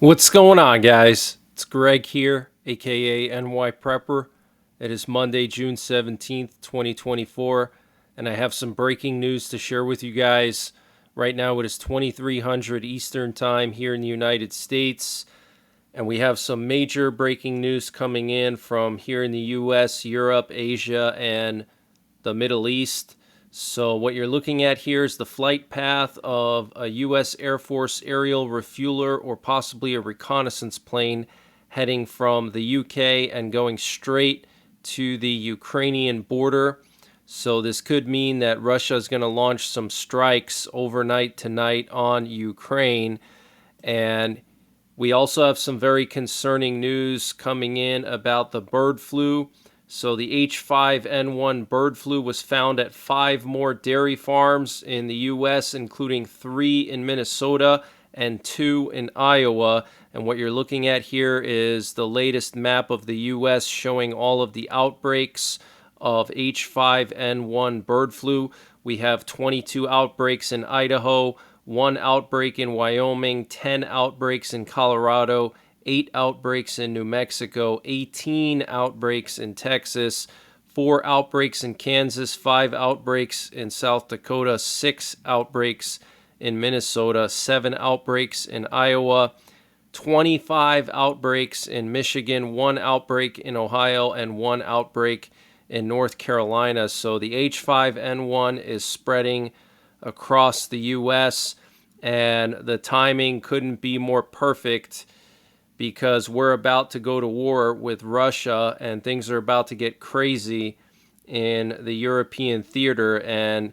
What's going on, guys? It's Greg here, aka NYPrepper. It is Monday, June 17th, 2024, and I have some breaking news to share with you guys. Right now, it is 2300 Eastern Time here in the United States, and we have some major breaking news coming in from here in the US, Europe, Asia, and the Middle East. So what you're looking at here is the flight path of a U.S. Air Force aerial refueler or possibly a reconnaissance plane heading from the UK and going straight to the Ukrainian border. So this could mean that Russia is going to launch some strikes overnight tonight on Ukraine. And we also have some very concerning news coming in about the bird flu. So the H5N1 bird flu was found at 5 more dairy farms in the U.S., including 3 in Minnesota and 2 in Iowa. And what you're looking at here is the latest map of the U.S. showing all of the outbreaks of H5N1 bird flu. We have 22 outbreaks in Idaho, 1 outbreak in Wyoming, 10 outbreaks in Colorado, 8 outbreaks in New Mexico, 18 outbreaks in Texas, 4 outbreaks in Kansas, 5 outbreaks in South Dakota, 6 outbreaks in Minnesota, 7 outbreaks in Iowa, 25 outbreaks in Michigan, 1 outbreak in Ohio, and 1 outbreak in North Carolina. So the H5N1 is spreading across the U.S., and the timing couldn't be more perfect because we're about to go to war with Russia and things are about to get crazy in the European theater. And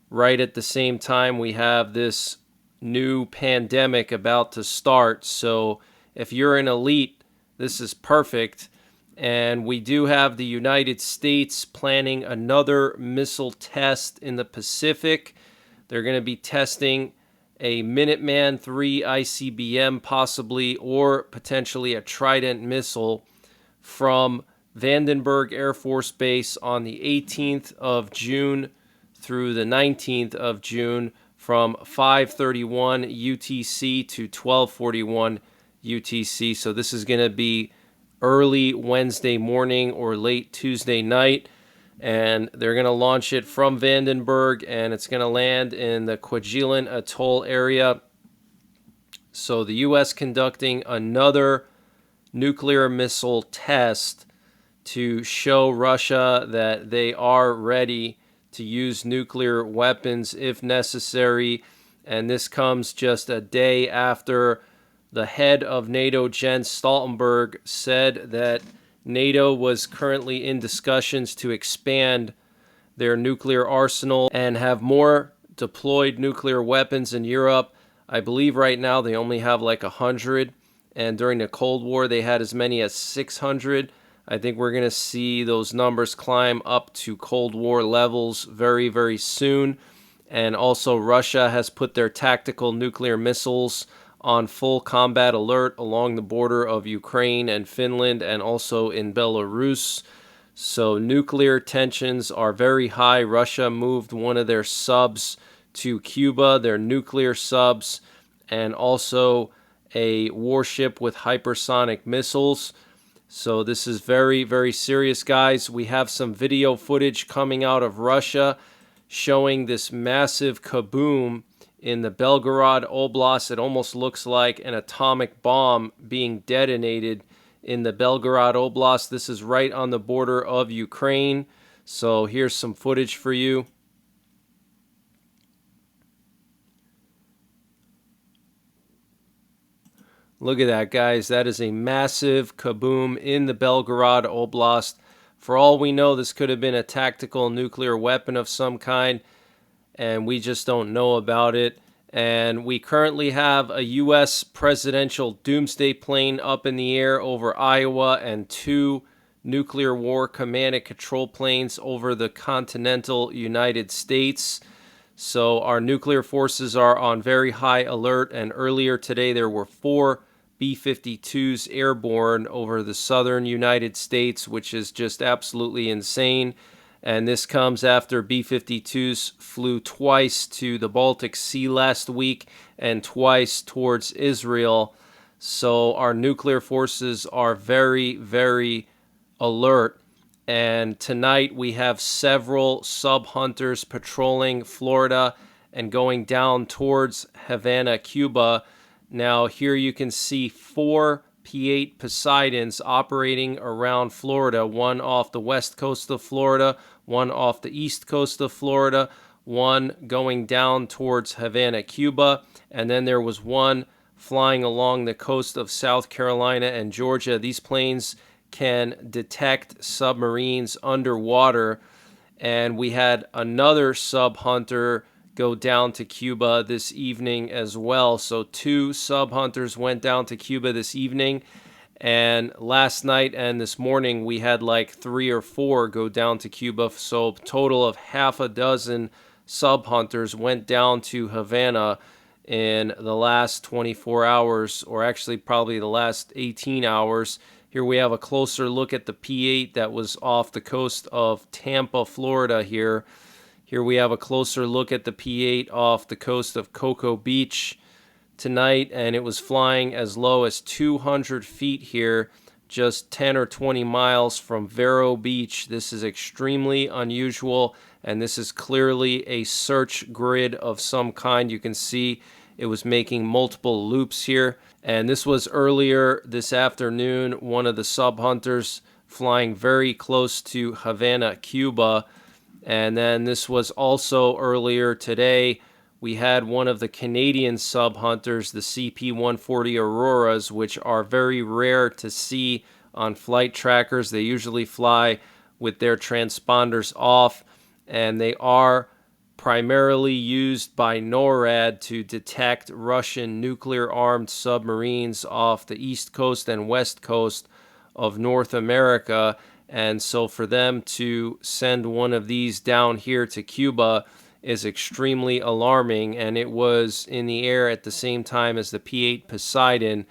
right at the same time, we have this new pandemic about to start. So if you're an elite, this is perfect. And we do have the United States planning another missile test in the Pacific. They're going to be testing a Minuteman III ICBM possibly, or potentially a Trident missile from Vandenberg Air Force Base on the 18th of June through the 19th of June from 5:31 UTC to 12:41 UTC. So this is going to be early Wednesday morning or late Tuesday night. And they're going to launch it from Vandenberg, and it's going to land in the Kwajalein Atoll area. So the U.S. conducting another nuclear missile test to show Russia that they are ready to use nuclear weapons if necessary. And this comes just a day after the head of NATO, Jens Stoltenberg, said that NATO was currently in discussions to expand their nuclear arsenal and have more deployed nuclear weapons in Europe. I believe right now they only have like 100, and during the Cold War they had as many as 600. I think we're going to see those numbers climb up to Cold War levels very, very soon. And also Russia has put their tactical nuclear missiles on full combat alert along the border of Ukraine and Finland and also in Belarus. So nuclear tensions are very high. Russia moved one of their subs to Cuba, their nuclear subs, and also a warship with hypersonic missiles. So this is very, very serious, guys. We have some video footage coming out of Russia showing this massive kaboom in the Belgorod Oblast. It almost looks like an atomic bomb being detonated in the Belgorod Oblast. This is right on the border of Ukraine. So here's some footage for you. Look at that, guys. That is a massive kaboom in the Belgorod Oblast. For all we know, this could have been a tactical nuclear weapon of some kind, and we just don't know about it. And we currently have a U.S. presidential doomsday plane up in the air over Iowa and 2 nuclear war command and control planes over the continental United States. So our nuclear forces are on very high alert, and earlier today there were 4 B-52s airborne over the southern United States, which is just absolutely insane. And this comes after B-52s flew twice to the Baltic Sea last week and twice towards Israel. So our nuclear forces are very, very alert. And tonight we have several sub hunters patrolling Florida and going down towards Havana, Cuba. Now, here you can see 4 P-8 Poseidons operating around Florida, one off the west coast of Florida, one off the east coast of Florida, one going down towards Havana, Cuba, and then there was one flying along the coast of South Carolina and Georgia. These planes can detect submarines underwater, and we had another sub hunter go down to Cuba this evening as well. So 2 sub hunters went down to Cuba this evening, and last night and this morning we had like 3 or 4 go down to Cuba. So a total of half a dozen sub hunters went down to Havana in the last 24 hours, or actually probably the last 18 hours. Here we have a closer look at the P-8 that was off the coast of Tampa, Florida here. Here we have a closer look at the P-8 off the coast of Cocoa Beach tonight, and it was flying as low as 200 feet here, just 10 or 20 miles from Vero Beach. This is extremely unusual, and this is clearly a search grid of some kind. You can see it was making multiple loops here, and this was earlier this afternoon, one of the sub hunters flying very close to Havana, Cuba. And then this was also earlier today. We had one of the Canadian sub hunters, the CP-140 Auroras, which are very rare to see on flight trackers. They usually fly with their transponders off, and they are primarily used by NORAD to detect Russian nuclear-armed submarines off the east coast and west coast of North America. And so for them to send one of these down here to Cuba is extremely alarming, and it was in the air at the same time as the P-8 Poseidon.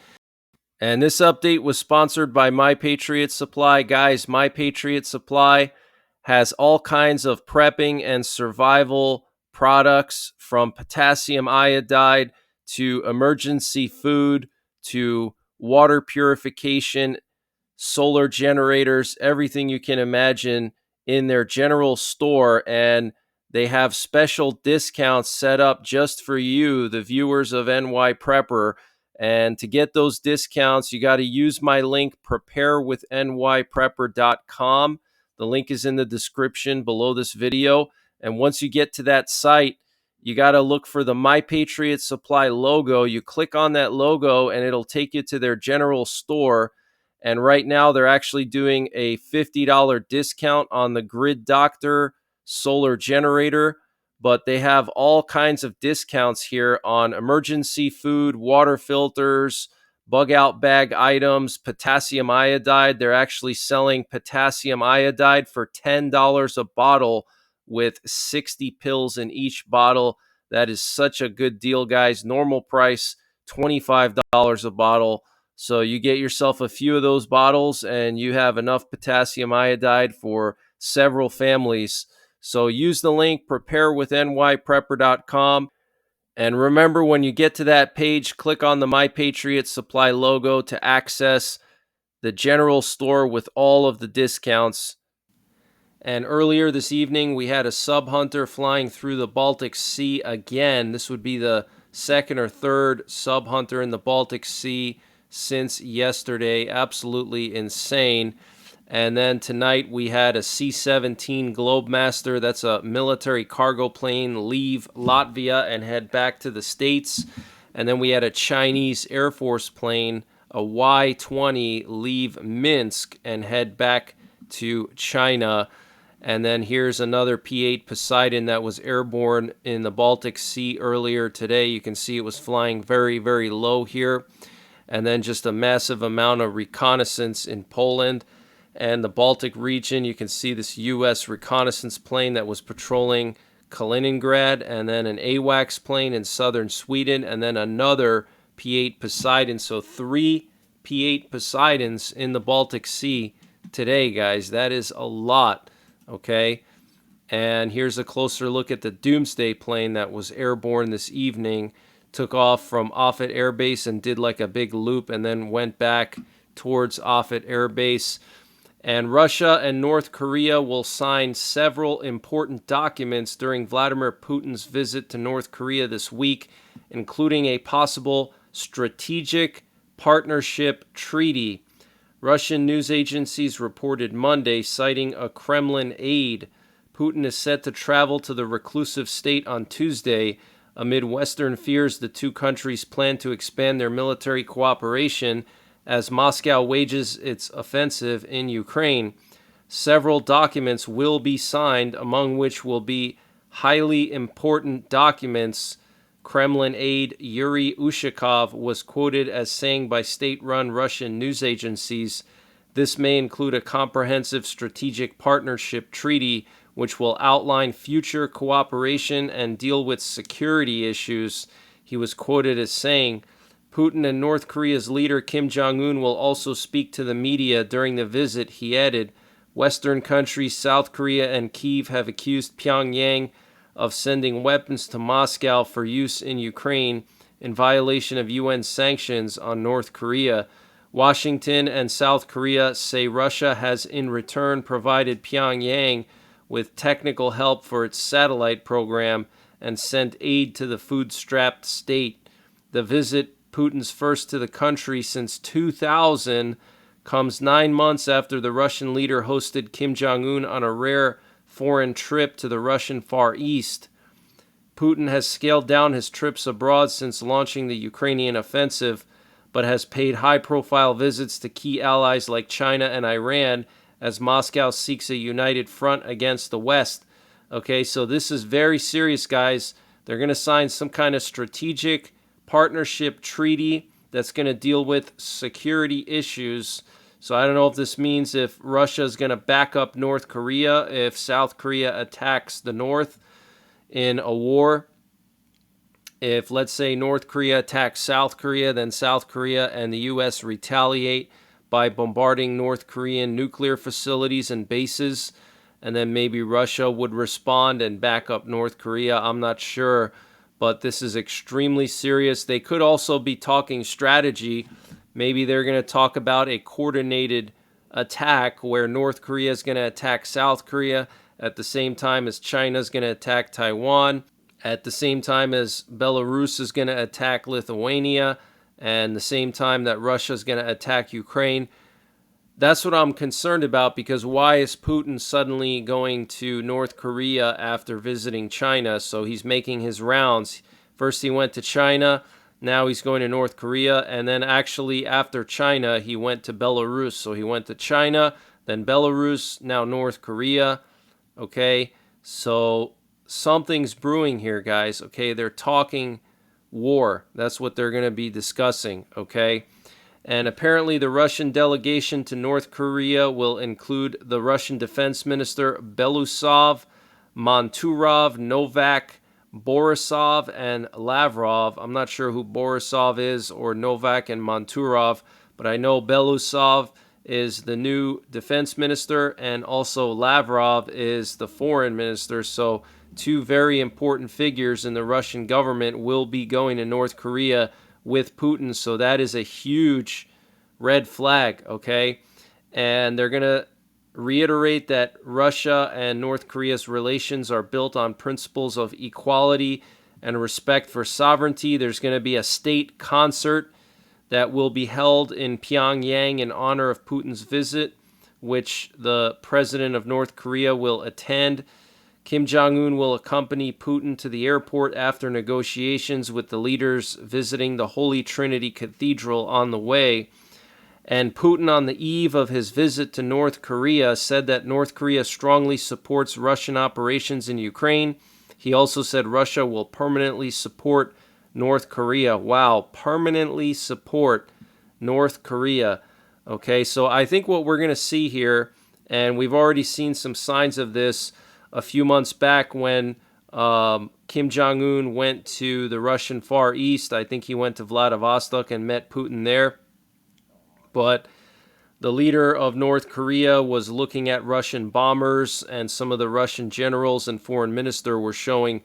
And this update was sponsored by My Patriot Supply. Guys, My Patriot Supply has all kinds of prepping and survival products, from potassium iodide to emergency food to water purification, solar generators, everything you can imagine in their general store. And they have special discounts set up just for you, the viewers of NYPrepper. And to get those discounts, you got to use my link, preparewithnyprepper.com. The link is in the description below this video. And once you get to that site, you got to look for the My Patriot Supply logo. You click on that logo and it'll take you to their general store. And right now they're actually doing a $50 discount on the Grid Doctor solar generator, but they have all kinds of discounts here on emergency food, water filters, bug out bag items, potassium iodide. They're actually selling potassium iodide for $10 a bottle with 60 pills in each bottle. That is such a good deal, guys. Normal price, $25 a bottle. So you get yourself a few of those bottles and you have enough potassium iodide for several families. So use the link, preparewithnyprepper.com. And remember, when you get to that page, click on the My Patriot Supply logo to access the general store with all of the discounts. And earlier this evening, we had a sub hunter flying through the Baltic Sea again. This would be the second or third sub hunter in the Baltic Sea since yesterday. Absolutely insane. And then tonight we had a C-17 Globemaster, that's a military cargo plane, leave Latvia and head back to the States. And then we had a Chinese Air Force plane, a Y-20, leave Minsk and head back to China. And then here's another P-8 Poseidon that was airborne in the Baltic Sea earlier today. You can see it was flying very, very low here. And then just a massive amount of reconnaissance in Poland and the Baltic region. You can see this U.S. reconnaissance plane that was patrolling Kaliningrad, and then an AWACS plane in southern Sweden, and then another P-8 Poseidon. So 3 P-8 Poseidons in the Baltic Sea today, guys. That is a lot, okay? And here's a closer look at the Doomsday plane that was airborne this evening took off from Offutt Air Base and did like a big loop and then went back towards Offutt Air Base. And Russia and North Korea will sign several important documents during Vladimir Putin's visit to North Korea this week, including a possible strategic partnership treaty. Russian news agencies reported Monday, citing a Kremlin aide. Putin is set to travel to the reclusive state on Tuesday amid Western fears the two countries plan to expand their military cooperation as Moscow wages its offensive in Ukraine. Several documents will be signed, among which will be highly important documents. Kremlin aide Yuri Ushakov was quoted as saying by state-run Russian news agencies, "This may include a comprehensive strategic partnership treaty which will outline future cooperation and deal with security issues." He was quoted as saying, Putin and North Korea's leader Kim Jong-un will also speak to the media during the visit. He added, Western countries South Korea and Kyiv have accused Pyongyang of sending weapons to Moscow for use in Ukraine in violation of UN sanctions on North Korea. Washington and South Korea say Russia has in return provided Pyongyang with technical help for its satellite program and sent aid to the food-strapped state. The visit, Putin's first to the country since 2000, comes 9 months after the Russian leader hosted Kim Jong-un on a rare foreign trip to the Russian Far East. Putin has scaled down his trips abroad since launching the Ukrainian offensive, but has paid high-profile visits to key allies like China and Iran as Moscow seeks a united front against the West. Okay, so this is very serious, guys. They're going to sign some kind of strategic partnership treaty that's going to deal with security issues. So I don't know if this means if Russia is going to back up North Korea if South Korea attacks the North in a war. If, let's say, North Korea attacks South Korea, then South Korea and the U.S. retaliate by bombarding North Korean nuclear facilities and bases, and then maybe Russia would respond and back up North Korea. I'm not sure. But this is extremely serious. They could also be talking strategy. Maybe they're going to talk about a coordinated attack where North Korea is going to attack South Korea at the same time as China is going to attack Taiwan, at the same time as Belarus is going to attack Lithuania, and the same time that Russia is going to attack Ukraine. That's what I'm concerned about, because why is Putin suddenly going to North Korea after visiting China? So he's making his rounds. First he went to China, now he's going to North Korea, and then actually after China he went to Belarus. So he went to China, then Belarus, now North Korea. Okay, so something's brewing here, guys. Okay, they're talking war. That's what they're going to be discussing, okay? And apparently the Russian delegation to North Korea will include the Russian Defense Minister Belousov, Manturov, Novak, Borisov, and Lavrov. I'm not sure who Borisov is, or Novak and Manturov, but I know Belousov is the new defense minister, and also Lavrov is the foreign minister. So two very important figures in the Russian government will be going to North Korea with Putin. So that is a huge red flag, okay? And they're going to reiterate that Russia and North Korea's relations are built on principles of equality and respect for sovereignty. There's going to be a state concert that will be held in Pyongyang in honor of Putin's visit, which the president of North Korea will attend. Kim Jong-un will accompany Putin to the airport after negotiations with the leaders visiting the Holy Trinity Cathedral on the way. And Putin, on the eve of his visit to North Korea, said that North Korea strongly supports Russian operations in Ukraine. He also said Russia will permanently support North Korea. Wow, permanently support North Korea. Okay, so I think what we're going to see here, and we've already seen some signs of this a few months back when Kim Jong-un went to the Russian Far East. I think he went to Vladivostok and met Putin there. But the leader of North Korea was looking at Russian bombers, and some of the Russian generals and foreign minister were showing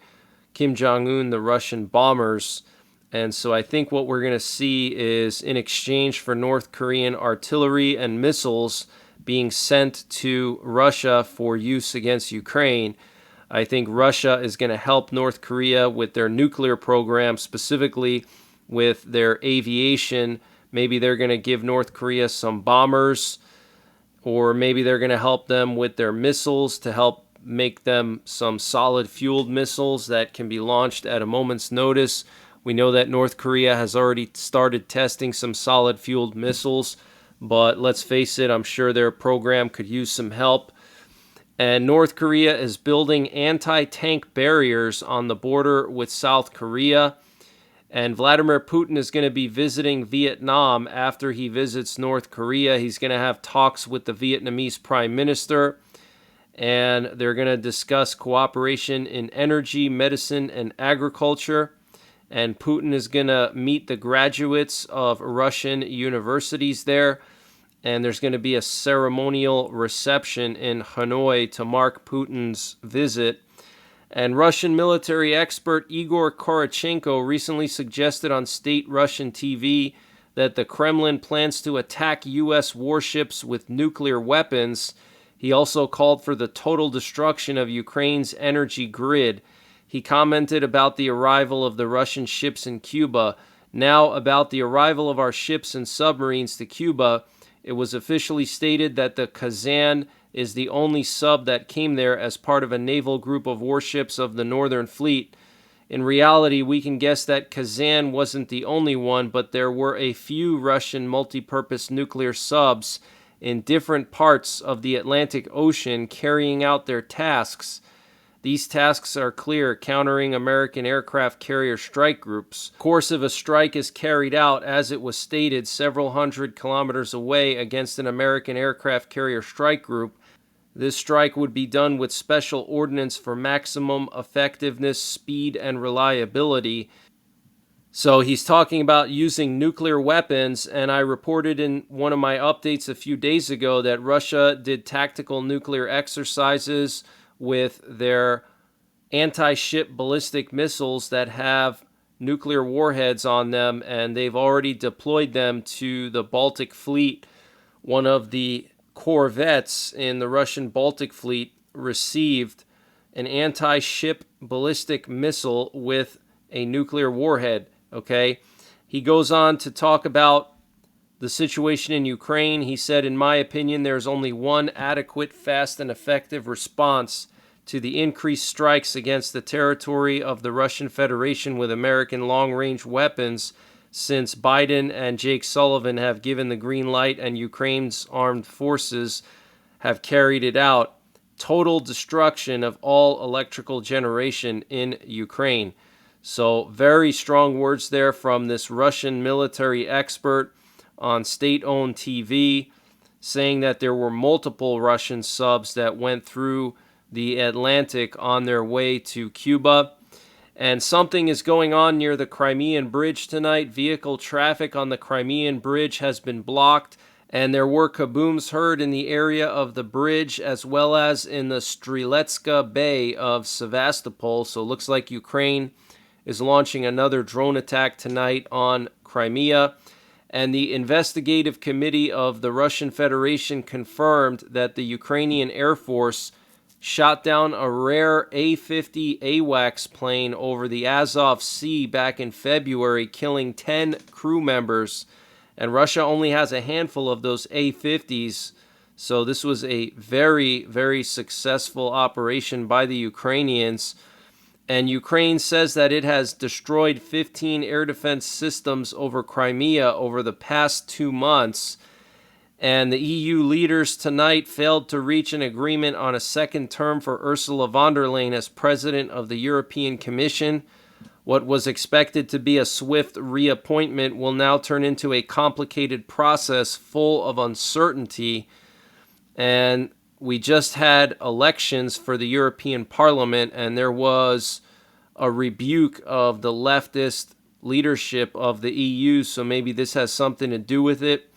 Kim Jong-un the Russian bombers. And so I think what we're going to see is, in exchange for North Korean artillery and missiles being sent to Russia for use against Ukraine, I think Russia is going to help North Korea with their nuclear program, specifically with their aviation. Maybe they're going to give North Korea some bombers, or maybe they're going to help them with their missiles to help make them some solid fueled missiles that can be launched at a moment's notice. We know that North Korea has already started testing some solid fueled missiles, but let's face it, I'm sure their program could use some help. And North Korea is building anti-tank barriers on the border with South Korea. And Vladimir Putin is going to be visiting Vietnam after he visits North Korea. He's going to have talks with the Vietnamese Prime Minister, and they're going to discuss cooperation in energy, medicine, and agriculture. And Putin is going to meet the graduates of Russian universities there. And there's going to be a ceremonial reception in Hanoi to mark Putin's visit. And Russian military expert Igor Korochenko recently suggested on state Russian TV that the Kremlin plans to attack U.S. warships with nuclear weapons. He also called for the total destruction of Ukraine's energy grid. He commented about the arrival of the Russian ships in Cuba. Now, about the arrival of our ships and submarines to Cuba, it was officially stated that the Kazan is the only sub that came there as part of a naval group of warships of the Northern Fleet. In reality, we can guess that Kazan wasn't the only one, but there were a few Russian multi-purpose nuclear subs in different parts of the Atlantic Ocean carrying out their tasks. These tasks are clear: countering American aircraft carrier strike groups. Of course, if a strike is carried out, as it was stated, several hundred kilometers away against an American aircraft carrier strike group, this strike would be done with special ordnance for maximum effectiveness, speed, and reliability. So he's talking about using nuclear weapons, and I reported in one of my updates a few days ago that Russia did tactical nuclear exercises with their anti-ship ballistic missiles that have nuclear warheads on them, and they've already deployed them to the Baltic Fleet. One of the corvettes in the Russian Baltic Fleet received an anti-ship ballistic missile with a nuclear warhead. Okay, he goes on to talk about the situation in Ukraine. He said, "In my opinion, there is only one adequate, fast, and effective response to the increased strikes against the territory of the Russian Federation with American long-range weapons since Biden and Jake Sullivan have given the green light and Ukraine's armed forces have carried it out: total destruction of all electrical generation in Ukraine." So very strong words there from this Russian military expert on state-owned TV, saying that there were multiple Russian subs that went through the Atlantic on their way to Cuba. And something is going on near the Crimean Bridge tonight. Vehicle traffic on the Crimean Bridge has been blocked, and there were kabooms heard in the area of the bridge as well as in the Striletska Bay of Sevastopol. So it looks like Ukraine is launching another drone attack tonight on Crimea. And the investigative committee of the Russian Federation confirmed that the Ukrainian Air Force shot down a rare A-50 AWACS plane over the Azov Sea back in February, killing 10 crew members. And Russia only has a handful of those A-50s. So this was a very, very successful operation by the Ukrainians. And Ukraine says that it has destroyed 15 air defense systems over Crimea over the past 2 months. And the EU leaders tonight failed to reach an agreement on a second term for Ursula von der Leyen as president of the European Commission. What was expected to be a swift reappointment will now turn into a complicated process full of uncertainty. And we just had elections for the European Parliament, and there was a rebuke of the leftist leadership of the EU, so maybe this has something to do with it.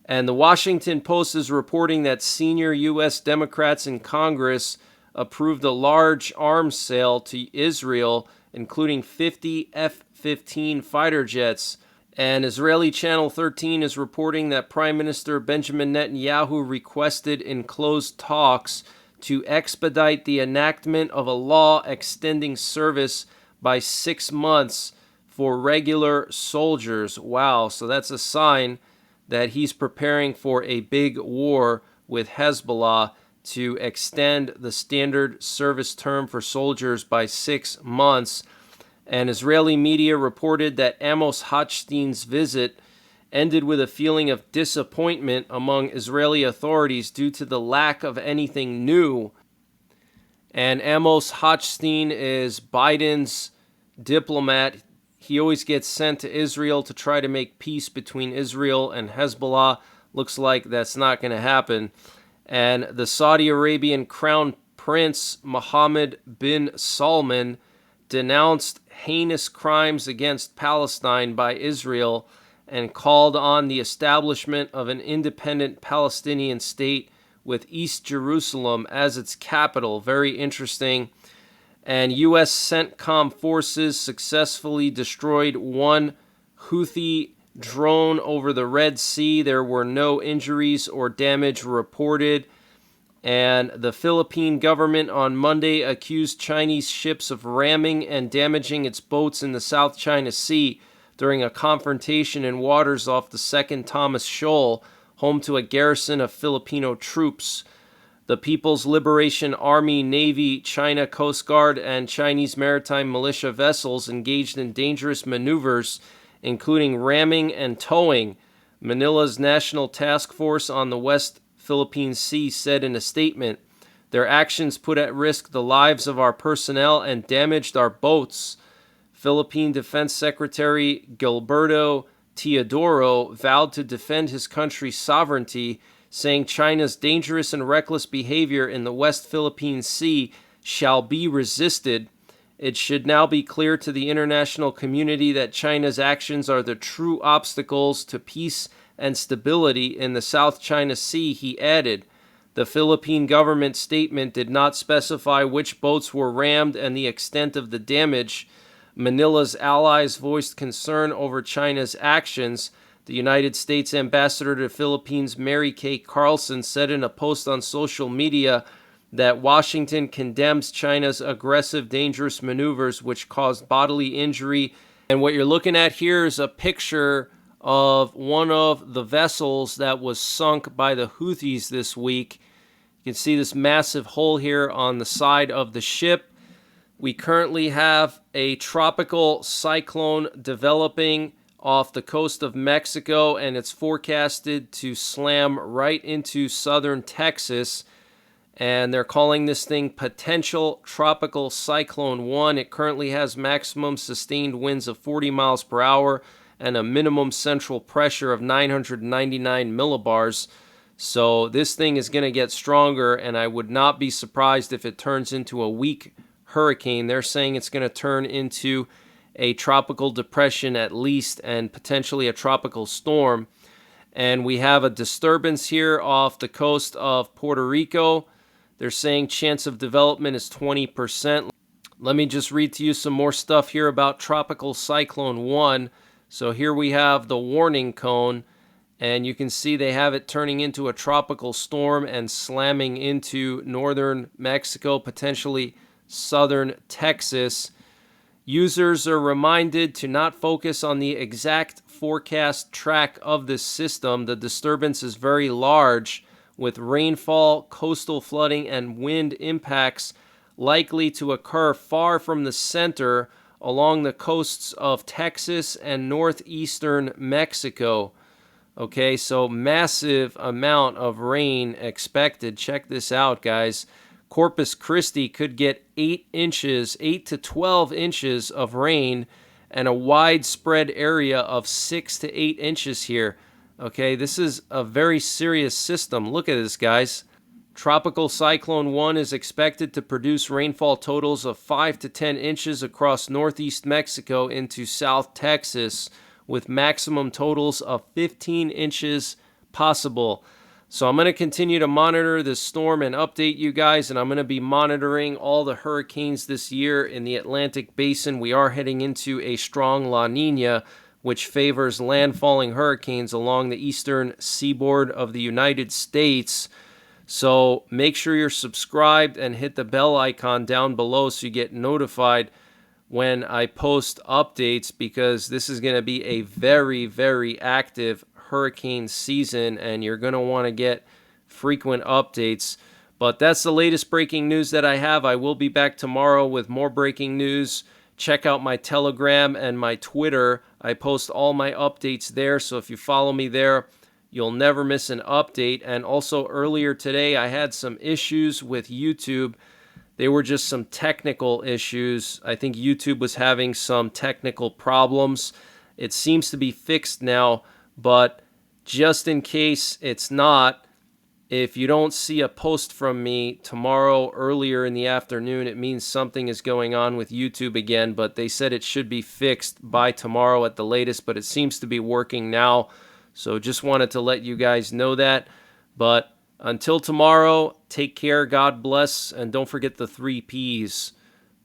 And the Washington Post is reporting that senior U.S. Democrats in Congress approved a large arms sale to Israel including 50 F-15 fighter jets. And Israeli Channel 13 is reporting that Prime Minister Benjamin Netanyahu requested in closed talks to expedite the enactment of a law extending service by 6 months for regular soldiers. Wow, so that's a sign that he's preparing for a big war with Hezbollah to extend the standard service term for soldiers by 6 months. And Israeli media reported that Amos Hochstein's visit ended with a feeling of disappointment among Israeli authorities due to the lack of anything new. And Amos Hochstein is Biden's diplomat. He always gets sent to Israel to try to make peace between Israel and Hezbollah. Looks like that's not going to happen. And the Saudi Arabian Crown Prince Mohammed bin Salman denounced heinous crimes against Palestine by Israel and called on the establishment of an independent Palestinian state with East Jerusalem as its capital. Very interesting. And U.S. CENTCOM forces successfully destroyed one Houthi drone over the Red Sea. There were no injuries or damage reported. And the Philippine government on Monday accused Chinese ships of ramming and damaging its boats in the South China Sea during a confrontation in waters off the Second Thomas Shoal, home to a garrison of Filipino troops. The People's Liberation Army, Navy, China Coast Guard, and Chinese maritime militia vessels engaged in dangerous maneuvers, including ramming and towing. Manila's National Task Force on the West Philippine Sea said in a statement, "Their actions put at risk the lives of our personnel and damaged our boats." Philippine Defense Secretary Gilberto Teodoro vowed to defend his country's sovereignty, saying China's dangerous and reckless behavior in the West Philippine Sea shall be resisted. It should now be clear to the international community that China's actions are the true obstacles to peace and stability in the South China Sea, he added. The Philippine government statement did not specify which boats were rammed and the extent of the damage. Manila's allies voiced concern over China's actions. The United States ambassador to the Philippines, Mary Kay Carlson, said in a post on social media that Washington condemns China's aggressive, dangerous maneuvers which caused bodily injury. And what you're looking at here is a picture of one of the vessels that was sunk by the Houthis this week. You can see this massive hole here on the side of the ship. We currently have a tropical cyclone developing off the coast of Mexico, and it's forecasted to slam right into southern Texas. And they're calling this thing Potential Tropical Cyclone 1. It currently has maximum sustained winds of 40 miles per hour and a minimum central pressure of 999 millibars. So this thing is going to get stronger, and I would not be surprised if it turns into a weak hurricane. They're saying it's going to turn into a tropical depression at least, and potentially a tropical storm. And we have a disturbance here off the coast of Puerto Rico. They're saying chance of development is 20%. Let me just read to you some more stuff here about Tropical Cyclone 1. So here we have the warning cone, and you can see they have it turning into a tropical storm and slamming into northern Mexico, potentially southern Texas. Users are reminded to not focus on the exact forecast track of this system. The disturbance is very large, with rainfall, coastal flooding, and wind impacts likely to occur far from the center along the coasts of Texas and northeastern Mexico. Okay, so massive amount of rain expected. Check this out, guys. Corpus Christi could get 8 to 12 inches of rain, and a widespread area of 6 to 8 inches here. Okay, this is a very serious system. Look at this, guys. Tropical Cyclone 1 is expected to produce rainfall totals of 5 to 10 inches across northeast Mexico into South Texas, with maximum totals of 15 inches possible. So I'm going to continue to monitor this storm and update you guys, and I'm going to be monitoring all the hurricanes this year in the Atlantic Basin. We are heading into a strong La Nina, which favors landfalling hurricanes along the eastern seaboard of the United States. So make sure you're subscribed and hit the bell icon down below so you get notified when I post updates, because this is going to be a very, very active hurricane season and you're going to want to get frequent updates. But that's the latest breaking news that I have. I will be back tomorrow with more breaking news. Check out my Telegram and my Twitter. I post all my updates there, so if you follow me there, you'll never miss an update. And also earlier today, I had some issues with YouTube. They were just some technical issues. I think YouTube was having some technical problems. It seems to be fixed now, but just in case it's not, if you don't see a post from me tomorrow earlier in the afternoon, it means something is going on with YouTube again, but they said it should be fixed by tomorrow at the latest, but it seems to be working now. So just wanted to let you guys know that. But until tomorrow, take care, God bless, and don't forget the 3 Ps: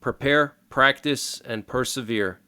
prepare, practice, and persevere.